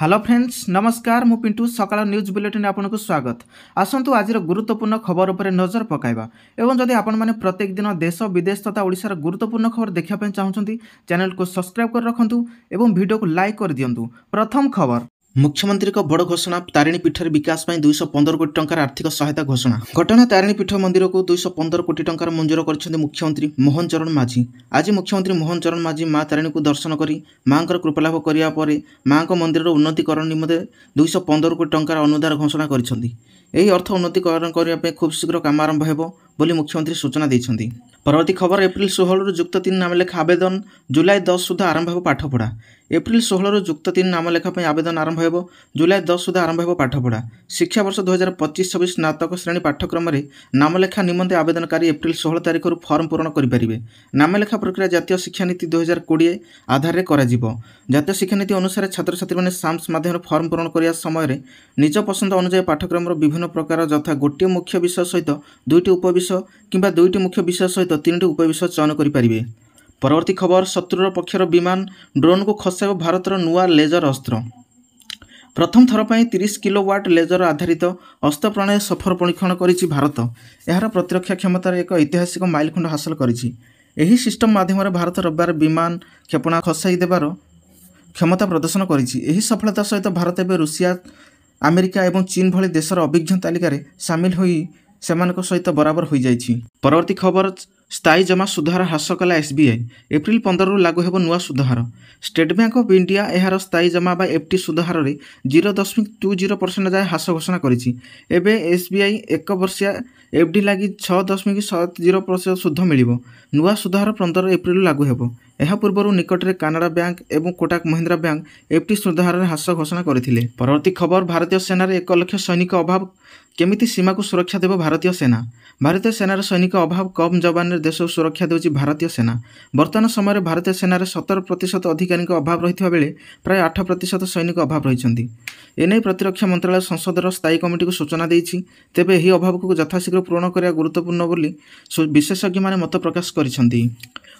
Hello friends नमस्कार मु पिंटू सकाळ न्यूज बुलेटिन आपनको स्वागत। आसंतु आज गुरुत्वपूर्ण खबर उपर नजर पकाइबा एवं जदि आपण माने प्रत्येक दिन देश विदेश तथा ओडिशार गुरुत्वपूर्ण खबर देखा ପାଇଁ चाहूछंती चैनल को सब्सक्राइब कर रखंतु एवं वीडियो को लाइक कर दियंतु। प्रथम खबर मुख्यमंत्री को बड़ घोषणा तारिणी पीठर विकास में 215 कोटी टंकार आर्थिक सहायता घोषणा। घटना तारिणी पीठ मंदिर को 215 कोटी टंकार मंजूर कर मुख्यमंत्री मोहन चरण माझी। आज मुख्यमंत्री मोहन चरण माझी माँ तारिणी को दर्शन कर माँ कृपालाभ करने माँ मंदिर उन्नतीकरण निमंते 215 कोटी टंकार अनुदान घोषणा कर अर्थ उन्नतीकरण करने खूब शीघ्र काम आरंभ होली मुख्यमंत्री सूचना देते। परवर्ती खबर एप्रिल 16 युक्त 3 नामलेखा आवेदन जुलाई 10 सुधा आरंभ हो पाठपढ़ा। एप्रिल 16 युक्त 3 नामलेखा आवेदन आरंभ हो जुलाई 10 सुधा आरंभ हो पाठपढ़ा। शिक्षा वर्ष 2025-26 स्नातक श्रेणी पाठ्यक्रम में नामलेखा निमंते आवेदनकारी एप्रिल 16 तारीख फर्म पूरण करेंगे। नामलेखा प्रक्रिया जातीय शिक्षानीति 2020 आधार में जातीय शिक्षानीति अनुसार छात्र छात्री मैंने साम्स माध्यम फर्म पूरण करने समय निज पसंद अनुसार पाठ्यक्रम विभिन्न प्रकार यथा गोटे मुख्य विषय सहित 2टी उपविषय किंबा 2टी मुख्य विषय सहित 3टी उपविषय चयन करेंगे। परवर्ती खबर शत्रुर पक्षर विमान ड्रोन को खसाइब भारतर नुआ लेजर अस्त्र। प्रथम थर पर 30 किलोवाट लेजर आधारित अस्त्र प्रणाली सफल परीक्षण करिछि भारत। यार प्रतिरक्षा क्षमतार एक ऐतिहासिक माइलखंड हासिल करिछि। एही सिस्टम माध्यम भारत रविवार विमान क्षेपणास्त्र खसाई देवार क्षमता प्रदर्शन करिछि। एही सफलता सहित भारत एवं रूसिया अमेरिका और चीन भली देशर अभिज्ञ तालिकार सामिल होई सेमानक सहित बराबर हो जाइछि। परवर्ती खबर स्थायी जमा सुधार ह्रास कला एसबीआई। एप्रिल 15 लागू हेब नुआ सुधार। स्टेट बैंक ऑफ इंडिया यार स्थायी जमा बा एफटी सुधार में 0.20% जाए ह्रास घोषणा करिछि। एबे एसबीआई एक वर्षिया एफडी लगी 6.70% सुध मिलिबो। नुआ सुधार 15 एप्रिल लागू हेब। यह पूर्व निकटरे कानाडा बैंक एवं कोटक महिंद्रा बैंक एफटी सुधार में ह्रास घोषणा करथिले। परवर्ती खबर भारतीय सेनार 1 लाख सैनिक अभाव केमिति सीमा को सुरक्षा देव भारतीय सेना। भारतीय सेनार सैनिक अभाव कम जवान देश को सुरक्षा देउछि भारतीय सेना। वर्तमान समय भारतीय सेनार 17% अधिकारी अभाव रही बेले प्राय 8% सैनिक अभाव रही। एने प्रतिरक्षा मंत्रालय संसदर स्थायी कमिटी को सूचना देइछि। तेबे एही अभाव को यथाशीघ्र पूरण करने गुरुत्वपूर्ण बोली विशेषज्ञ माने मत प्रकाश करिसेंति।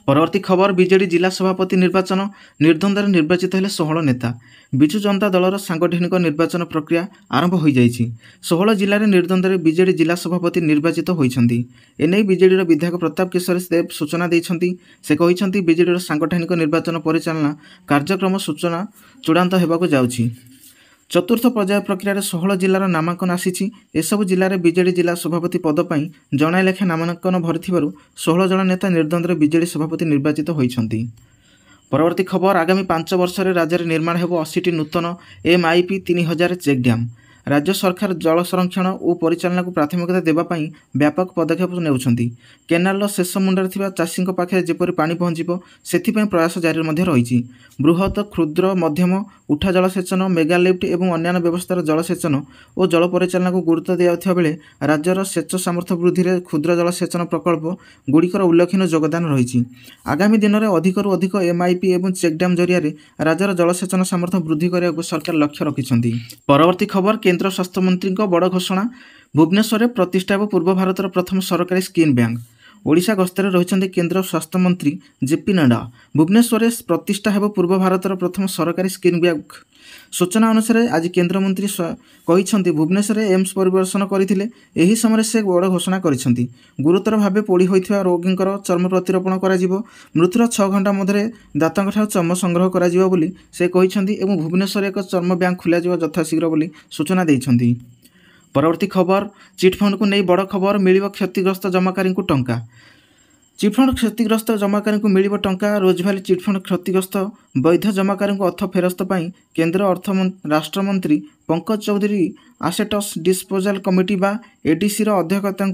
परवर्ती खबर बीजेडी जिला सभापति निर्वाचन निर्द्वंद्व निर्वाचित हेले 16 नेता। विजु जनता दलर सांगठनिक निर्वाचन प्रक्रिया आरंभ हो जाइछि। 16 जिले में निर्द्वंद्व बीजेडी जिला सभापति निर्वाचित होइछन्ति। एने बीजेडी विधायक प्रताप केशरी देव सूचना देइछन्ति। से कहिछन्ति बीजेडी सांगठनिक निर्वाचन परिचालना कार्यक्रम सूचना चूड़ांत हेबाकु जाउछि। चतुर्थ पर्याय प्रक्रिया 16 जिलार नामांकन आसीछि। एसबु जिले में बीजेडी जिला सभापति पद पर जणाए लेखा नामांकन भरिथिबारु 16 जन नेता निर्द्वंद्व बीजेडी सभापति निर्वाचित होइछन्ति। परवर्ती खबर आगामी 5 वर्ष में राज्य में निर्माण हेब 80टी नूतन MIP 3000 चेक डैम। राज्य सरकार जल संरक्षण और परिचालना को प्राथमिकता देवाई व्यापक पदक्षेप नेउछन्ति। केनाल शेष मुंडे चाषी पाखे जेपरि पानी पहुँचब से प्रयास जारी रही। बृहत क्षुद्र मध्यम उठा जलसेचन मेगालिफ्ट और अन्य व्यवस्थार जलसेचन और जल परिचालना को गुरुत्व दिया बेले राज्यर सेच सामर्थ्य वृद्धि में क्षुद्र जलसेचन प्रकल्प गुड़िकर उल्लेखनीय योगदान रही। आगामी दिन में अधिकरू अधिक MIP और चेक डैम जरिया राज्यर जलसेचन सामर्थ्य वृद्धि करने सरकार लक्ष्य रखिछन्ति। परवर्ती खबर केंद्र स्वास्थ्य मंत्री बड़ घोषणा। भुवनेश्वर में प्रतिष्ठा हो पूर्व भारतर प्रथम सरकारी स्किन बैंक। ओडिशा गस्तर रही केंद्र स्वास्थ्य मंत्री JP नड्डा। भुवनेश्वर में प्रतिष्ठा हो पूर्व भारतर प्रथम सरकारी स्किन बैंक। सूचना अनुसार आज केंद्रमंत्री कहिछन्ति भुवनेश्वर एम्स परिदर्शन करथिले। एही समय से बड़ घोषणा करिछन्ति। गुरुतर भावे पोड़ी होइथिबा रोगींकर चर्म प्रतिरोपण कराजिबो। मृत्युर 6 घंटा मध्य दातांक ठार चर्म संग्रह कराजिबो बोली से कहिछन्ति एवं भुवनेश्वर एक चर्म बैंक खुलाजिबो यथाशीघ्र बोली सूचना दैछन्ति। परवर्ती खबर चिटफंड को नहीं बड़ खबर मिलिबो क्षतिग्रस्त जमाकारी को टंका। चिटफंड क्षतिग्रस्त जमाकारी को मिलिबो टंका। रोजभैली चिटफंड क्षतिग्रस्त वैध जमाकारी को अर्थ फेरस्त पाई केंद्र अर्थ राष्ट्रमंत्री पंकज चौधरी आसेट्स डिस्पोजाल कमिटी बा ADC अध्यक्षता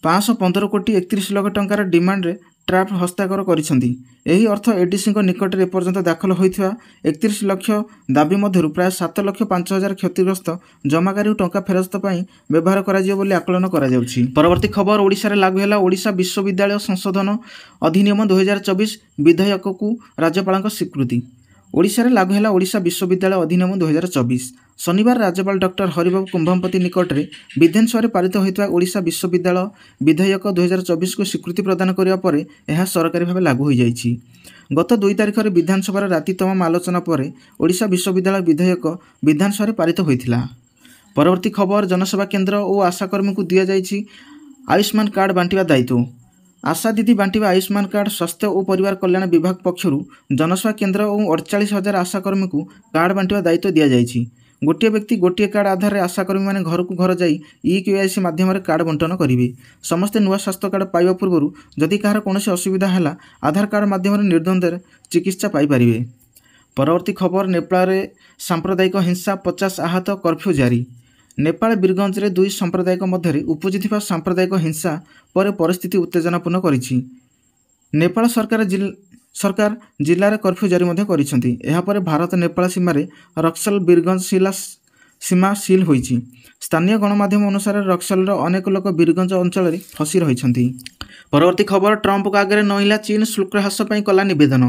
515 कोटी 31 लाख टंकार डिमांड रे ट्राफ्ट हस्ताक्षर करिसेंति। एही अर्थ ADC निकट में एपर्यंत दाखल होइथिबा 31 लाख दाबी मध्यरु प्राय 7,05,000 क्षतिग्रस्त जमाकारी टंका फेरस्त पाई व्यवहार कराजियो बोली आकलन करा जाउछि। परवर्ती खबर ओडिशा रे लागू हैला ओडिशा विश्वविद्यालय संशोधन अधिनियम 2024 विधेयक को राज्यपाल स्वीकृति। ओडिशा रे लागू हैला ओडिशा विश्वविद्यालय अधिनियम 2024। शनिवार राज्यपाल डॉक्टर हरिबाबू कुंभमपति निकट में विधानसभा पारित होता ओडिशा विश्वविद्यालय विधेयक 2024 को स्वीकृति प्रदान करने पर यह सरकारी भाव लागू हो जाइए। गत 2 तारिख में विधानसभा राति तमाम आलोचना पर ओडिशा विश्वविद्यालय विधेयक विधानसभा पारित होता। परवर्ती खबर जनसेवा केन्द्र और आशाकर्मी को दि जाइए आयुष्मान कार्ड बांटिवा दायित्व। आशा दीदी बांटिवा आयुष्मान कार्ड स्वास्थ्य और परिवार कल्याण विभाग पक्षर जनसेवा केन्द्र और 48,000 आशाकर्मी को कार्ड बांटिवा दायित्व दि जाइए। गोटे व्यक्ति गोटे कार्ड आधार में आशाकर्मी मैंने घर को घर जाई EKYC माध्यम कार्ड बंटन करेंगे। समस्ते नुआ स्वास्थ्य कार्ड पाइबा पूर्व जदि कहार कौन असुविधा है आधार कार्ड माध्यम निर्द्वंद्व चिकित्सा पाइपर। परवर्ती खबर नेपाल में सांप्रदायिक हिंसा 50 आहत कर्फ्यू जारी। नेपाल वीरगंज में 2 सांप्रदायिक मध्य उपजिथिबा सांप्रदायिक हिंसा पर परिस्थिति उत्तेजनापूर्ण करिछि। नेपाल सरकार जिले में कर्फ्यू जारी कर भारत नेपाल सीमार रक्सल वीरगंज सीमा सील होइछि। स्थानीय गणमाध्यम अनुसार रक्सलर अनेक लोक वीरगंज अंचल फसी रही। परवर्ती खबर ट्रंप को आगे नईला चीन शुल्क ह्रास कला नवेदन।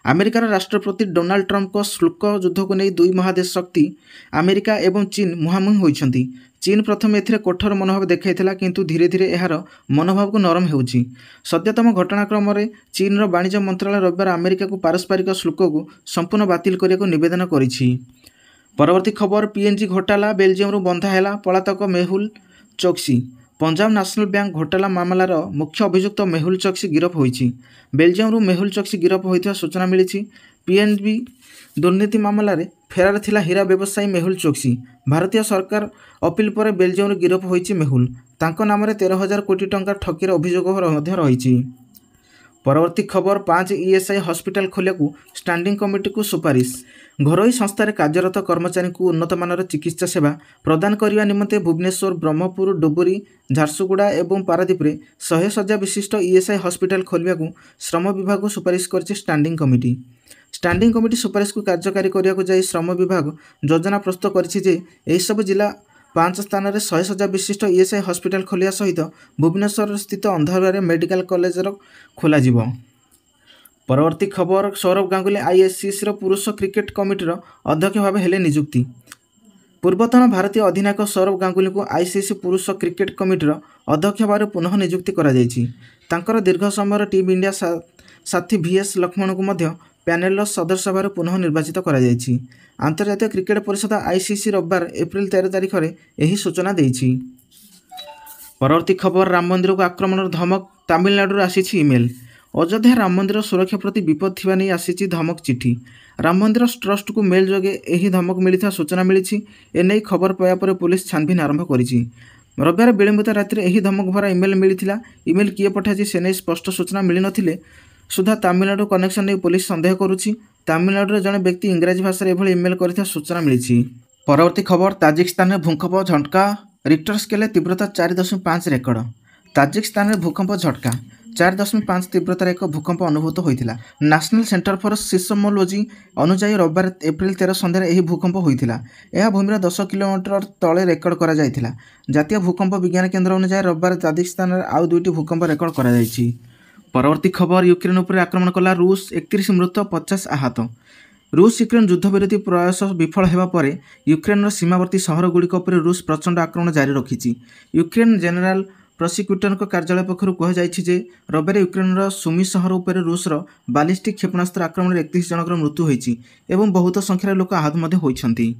अमेरिकार राष्ट्रपति डोनाल्ड ट्रंप को शुल्क युद्ध को नहीं 2 महादेश शक्ति अमेरिका एवं चीन मुहांमुही होइछंती। चीन प्रथम एथिरे कठोर मनोभाव देखाइथिला किंतु धीरे धीरे यार मनोभाव को नरम होउछि। सद्यतम घटनाक्रम में चीन वाणिज्य मंत्रालय रविवार अमेरिका को पारस्परिक शुल्क को संपूर्ण बातिल करने को निवेदन करिछि। परवर्ती खबर PNG घोटाला बेल्जियम बंधा है पलातक मेहुल चोक्सी। पंजाब नेशनल बैंक घोटाला मामलार मुख्य अभियुक्त मेहुल चोक्सी गिरफ होइछि। बेल्जियम मेहुल चोक्सी गिरफ होइथिबा सूचना मिली। PNB दुर्नीति मामलें फेरार थिला हीरा व्यवसायी मेहुल चोक्सी। भारतीय सरकार अपील पर बेल्जियम गिरफ होइछि मेहुल। तांको नाम 13,000 कोटी टंका ठकीर अभियोग रही। परवर्ती खबर 5 ESI हॉस्पिटल खोलिया को स्टैंडिंग कमिटी को सुपारिश। घरोई संस्थार कार्यरत कर्मचारी को उन्नतमानर चिकित्सा सेवा प्रदान करने निमंते भुवनेश्वर ब्रह्मपुर डुबुरी झारसुगुड़ा और पारादीप में 100 शଯ୍या विशिष्ट ESI हॉस्पिटल खोलिया को श्रम विभाग को सुपारिश कर स्टैंडिंग कमिटी। स्टैंडिंग कमिटी सुपारिश को कार्यकारी करने को जाई श्रम विभाग योजना प्रस्तुत कर जिला 5 स्थान में 100 शଯ୍या विशिष्ट ESI हॉस्पिटल खोलिया सहित भुवनेश्वर स्थित अंधारुआ मेडिकल कॉलेज खोल। परवर्ती खबर सौरभ गांगुली ICC पुरुष क्रिकेट कमिटीर अध्यक्ष भाव हेले नियुक्ति। पूर्वतन भारतीय अधिनायक सौरभ गांगुली को ICC पुरुष क्रिकेट कमिटीर अध्यक्ष भाव पुनः नियुक्ति कर दीर्घ समय टीम इंडिया साथी VS लक्ष्मण को पैनल सदस्य भाव पुनः निर्वाचित कर। अंतर्जातीय क्रिकेट परिषद ICC रविवार एप्रिल 13 तारिख में यही सूचना देइछि। परवर्ती खबर राम मंदिर को आक्रमण धमक तमिलनाडु आसी इमेल। अयोध्या राम मंदिर सुरक्षा प्रति विपद थिबा नहीं आसी धमक चिठी। राम मंदिर ट्रस्ट को मेल जोगे यही धमक मिलता सूचना मिली। एने खबर पाया पर पुलिस छानबीन आरंभ करिछि। रविवार विलंबित रात्रि यही धमक भरा इमेल मिलता। इमेल किए पठाई से नहीं स्पष्ट सूचना मिल नथिले सुधा तमिलनाडु कनेक्शन नहीं पुलिस संदेह करुछि। तमिलनाडु जड़े व्यक्ति इंग्राजी भाषा एभली इमेल कर सूचना मिली। परवर्ती खबर ताजिकिस्तान में भूकंप झटका रिक्टर स्केल तीव्रता 4.5 रेकर्ड। ताजिकिस्तान में भूकंप झटका 4.5 तीव्रतार एक भूकंप अनुभूत होता। नेशनल सेंटर फॉर सिस्मोलॉजी अनुसार रविवार एप्रिल 13 संध्यार यह भूकंप होता। यह भूमिर 10 किलोमीटर तले रेकर्ड करा जायथिला। जातीय भूकंप विज्ञान केन्द्र अनुसार रविवार ताजिकिस्तान में आउ 2टी भूकंप रेकर्ड करा जायछि। परवर्ती खबर यूक्रेन उपर आक्रमण कला रूस 31 मृत 50 आहत। रूस यूक्रेन युद्ध विरोधी प्रयास विफल होगा पर यूक्रेन सीमावर्ती सहरगुड़िक उपर रूस प्रचंड आक्रमण जारी रखिछि। यूक्रेन जेनेराल प्रोसिक्यूटर कार्यालय पक्षर कहुई रविवार यूक्रेन सुमी सहर उपर रूसर बालिस्टिक क्षेपणास्त्र आक्रमण 31 जनकर मृत्यु होइछि एवं बहुत संख्यार लोक आहत होइछन्ति।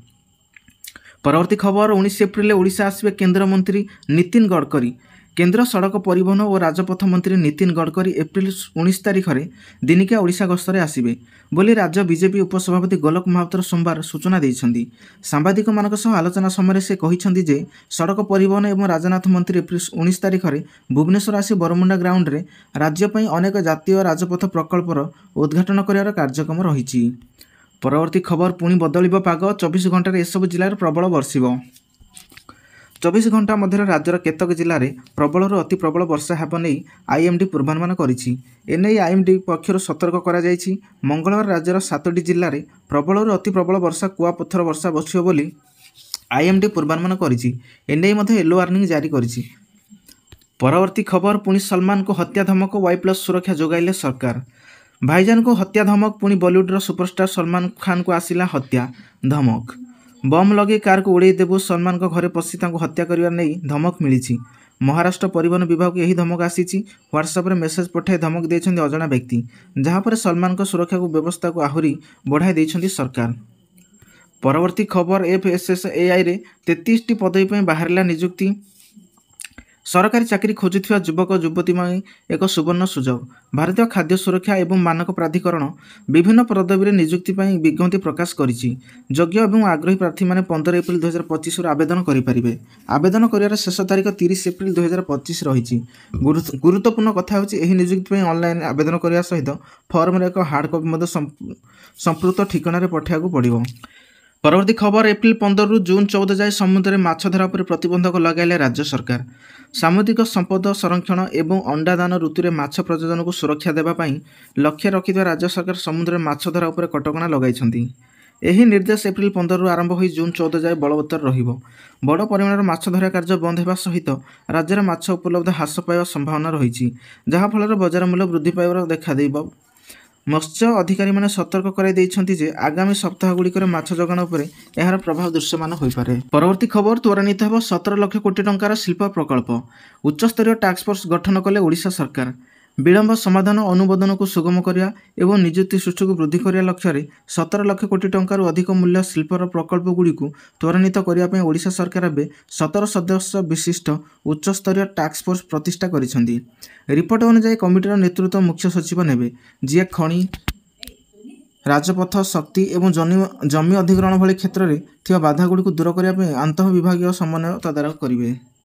परवर्ती खबर 19 एप्रिल ओडिशा आसिबे केन्द्रमंत्री नितिन गडकरी। केन्द्र सड़क परिवहन और राजपथ मंत्री नितिन गडकरी एप्रिल 19 तारिख में दिनिकिया ओडिशा गस्तर आसिबे बोली राज्य बीजेपी उपसभापति गोलक महापात्र सोमवार सूचना देइछन्ति। सांबादिक मानक सह आलोचना समय से कहिछन्ति जे सड़क परिवहन एवं राजनाथ मंत्री एप्रिल 19 तारिख में भुवनेश्वर आसी बरमुंडा ग्राउंड रे राज्य पई अनेक जातीय राजपथ प्रकल्पर उद्घाटन करिवार कार्यक्रम रहिछि। परवर्ती खबर पुणी बदलिब पाग 24 घंटार एसबु जिलार प्रबल बर्षिब। 24 घंटा मध्य राज्यर केतक जिले में प्रबल अति प्रबल वर्षा हेब नहीं IMD पूर्वानुमान करिछि। एने IMD पक्षर सतर्क करा जाइछि। मंगलवार राज्यर 7टी जिले में प्रबल अति प्रबल वर्षा कुआपत्थर वर्षा बर्षिब बोली IMD पूर्वानुमान करिछि। एने येलो वार्निंग जारी करिछि। परवर्ती खबर पुणी सलमान को हत्या धमक Y+ सुरक्षा जोगाइले सरकार। भाईजान को हत्या धमक पुणी बॉलीवुड सुपरस्टार सलमान खान को आसिला हत्या धमक। बम लगे कार को उड़ाई देबू सलमान घरे पशि हत्या करने नहीं धमक मिली। महाराष्ट्र परिवहन विभाग को यही धमक आसी व्हाट्सएप मेसेज पठाई धमक देते अजणा व्यक्ति, जहाँपर सलमान सुरक्षा को व्यवस्था को आहरी बढ़ाई देते सरकार। परवर्ती खबर FSSAI रे 33टी पदवी बाहर निजुक्ति। सरकारी चाकरी खोजुवा युवक युवती एक सुवर्ण सुजोग। भारतीय खाद्य सुरक्षा एवं मानक प्राधिकरण विभिन्न पदवी निजुक्ति विज्ञप्ति प्रकाश करिछि। योग्य एवं आग्रही प्रार्थी मैंने 15 एप्रिल 2025 आवेदन करेंगे। आवेदन कर शेष तारीख 30 एप्रिल 2025 रही। गुरुत्वपूर्ण कथा होची निजुक्ति ऑनलाइन आवेदन करने सहित फॉर्म एक हार्ड कॉपी संपृक्त ठिकाना पठाइବାକୁ पड़ो। परवर्ती खबर एप्रिल 15 रु जून 14 जाए समुद्र में माछ धरा पर प्रतिबंधक लगाइले राज्य सरकार। सामुद्रिक संपद संरक्षण एवं अंडादान ऋतु में माछ प्रजनन को सुरक्षा देवाई लक्ष्य रखिଥିବା राज्य सरकार समुद्र में माछ धरा पर कटकणा लगाई। यही निर्देश एप्रिल 15 रु आरंभ हो जून 14 जाए बलवत्तर रहिबो। बड़ परिमाण माछ धरा कार्य बंद होगा सहित राज्य में माछ उपलब्ध ह्रास पाइबा संभावना रही, जहाँफल बजार मूल्य वृद्धि पाइबार देखा। मत्स्य अधिकारी मैंने सतर्क कर आगामी सप्ताह गुड़िक माछ जगाण पर यार प्रभाव दृश्यमान हो पारे। परवर्ती खबर त्वरान्वित हो 17 लाख कोटी टंकार शिल्प प्रकल्प। उच्चस्तरीय टास्क फोर्स गठन कले ओडिशा सरकार। विलंब समाधान अनुमोदन को सुगम करने और निजुक्ति सृष्टि को वृद्धि करने लक्ष्य 17 लाख कोटी टंकार अधिक मूल्य शिल्पर प्रकल्प गुड़िक त्वरान्वित करने ओडिशा सरकार एवं 17 सदस्य विशिष्ट उच्चस्तरीय टास्क फोर्स प्रतिष्ठा करिसेंती। रिपोर्ट अनुसार कमिटीर नेतृत्व मुख्य सचिव नेबे, जी खनि राजपथ शक्ति और जमी अधिग्रहण भली क्षेत्र में बाधा गुड़ी दूर करने आंतः विभागीय समन्वय तदारख करेंगे।